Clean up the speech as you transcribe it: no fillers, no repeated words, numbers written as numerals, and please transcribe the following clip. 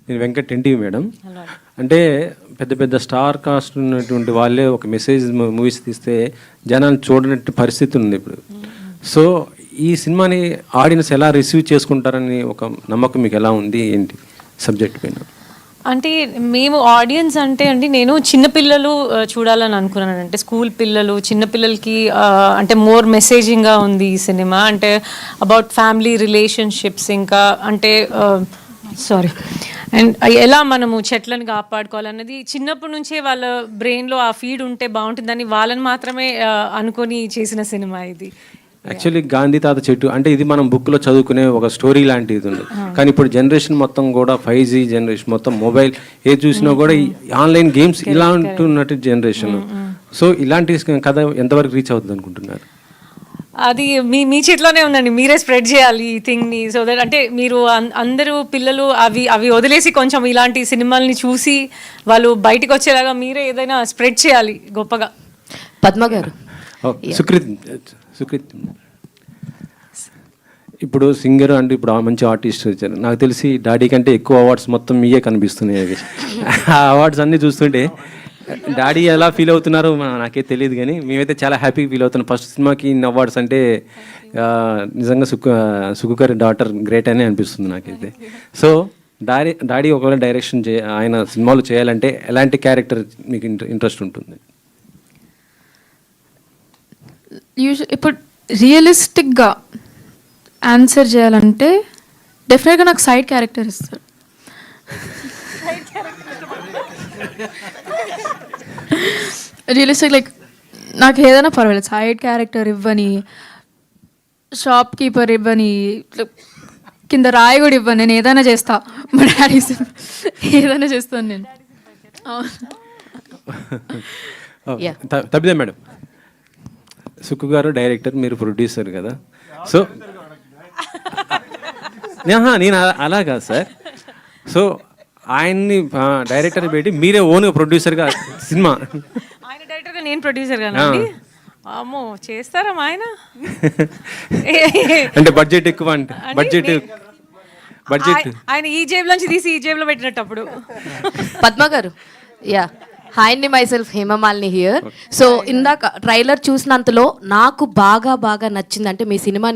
నేను Venkat NTV madam. అంటే పెద్ద పెద్ద స్టార్ కాస్ట్ ఉన్నటువంటి వాళ్ళే ఒక మెసేజ్ మూవీస్ తీస్తే జనాలు చూడనట్టు పరిస్థితి ఉంది ఇప్పుడు. సో ఈ సినిమాని ఆడియన్స్ ఎలా రిసీవ్ చేసుకుంటారని ఒక నమ్మకం మీకు ఎలా ఉంది, ఏంటి సబ్జెక్ట్ పైన? అంటే మేము ఆడియన్స్ అంటే అండి, నేను చిన్నపిల్లలు చూడాలని అనుకున్నాను. అంటే స్కూల్ పిల్లలు, చిన్నపిల్లలకి అంటే మోర్ మెసేజింగ్గా ఉంది ఈ సినిమా. అంటే అబౌట్ ఫ్యామిలీ రిలేషన్షిప్స్, ఇంకా అంటే అండ్ ఎలా మనము చెట్లను కాపాడుకోవాలన్నది చిన్నప్పటి నుంచే వాళ్ళ బ్రెయిన్లో ఆ ఫీడ్ ఉంటే బాగుంటుందని వాళ్ళని మాత్రమే అనుకొని చేసిన సినిమా ఇది. యాక్చువల్లీ గాంధీ తాత చెట్టు అంటే ఇది మనం బుక్లో చదువుకునే ఒక స్టోరీ లాంటిది ఉంది. కానీ ఇప్పుడు జనరేషన్ మొత్తం కూడా 5G జనరేషన్, మొత్తం మొబైల్ ఏది చూసినా కూడా ఆన్లైన్ గేమ్స్ ఇలా ఉంటున్నట్టు జనరేషన్. సో ఇలాంటి కథ ఎంతవరకు రీచ్ అవుతుంది అనుకుంటున్నారు? అది మీ చేతిలోనే ఉందండి, మీరే స్ప్రెడ్ చేయాలి ఈ థింగ్ని. సో దట్ అంటే మీరు అందరూ పిల్లలు అవి వదిలేసి కొంచెం ఇలాంటి సినిమాల్ని చూసి వాళ్ళు బయటకు వచ్చేలాగా మీరే ఏదైనా స్ప్రెడ్ చేయాలి గొప్పగా. పద్మ గారు, సుకృత్ ఇప్పుడు సింగర్ అంటే ఇప్పుడు మంచి ఆర్టిస్ట్ వచ్చారు. నాకు తెలిసి డాడీ కంటే ఎక్కువ అవార్డ్స్ మొత్తం మీయే కనిపిస్తున్నాయి. అవి ఆ అవార్డ్స్ అన్నీ చూస్తుంటే డాడీ ఎలా ఫీల్ అవుతున్నారో నాకే తెలియదు, కానీ మేమైతే చాలా హ్యాపీగా ఫీల్ అవుతున్నాం. ఫస్ట్ సినిమాకి ఇన్ని అవార్డ్స్ అంటే నిజంగా సుకు గారి డాటర్ గ్రేట్ అని అనిపిస్తుంది నాకైతే. సో డాడీ ఒకవేళ డైరెక్షన్ ఆయన సినిమాలు చేయాలంటే ఎలాంటి క్యారెక్టర్ మీకు ఇంట్రెస్ట్ ఉంటుంది? ఇప్పుడు రియలిస్టిక్గా ఆన్సర్ చేయాలంటే డెఫినెట్గా నాకు సైడ్ క్యారెక్టర్ ఇస్తారు. రియలిస్టిక్ లైక్ నాకు ఏదైనా పర్వాలేదు, సైడ్ క్యారెక్టర్ ఇవ్వని, షాప్ కీపర్ ఇవ్వని, కింద రాయి కూడా ఇవ్వను, నేను ఏదైనా చేస్తా. మా డాడీ ఏదైనా చేస్తాను నేను. తప్పిదే మేడం, సుక్కు గారు డైరెక్టర్, మీరు ప్రొడ్యూసర్ కదా. సో నేను అలా కాదు సార్. సో ఆయన్ని డైరెక్టర్ పెట్టి మీరే ఓన్గా ప్రొడ్యూసర్గా సినిమా, ఆయన డైరెక్టర్గా నేను ప్రొడ్యూసర్గా అండి. అమ్మో, చేస్తారా ఆయన? అంటే బడ్జెట్ ఎక్కువ, అంటే బడ్జెట్ ఆయన ఈ జేబులోంచి తీసి ఈ జేబులో పెట్టినట్టు అప్పుడు. పద్మ గారు, యా, హాయ్ అండి, myself Hemamalini here. So ఇందాక ట్రైలర్ చూసినంతలో నాకు బాగా నచ్చింది అంటే మీ సినిమా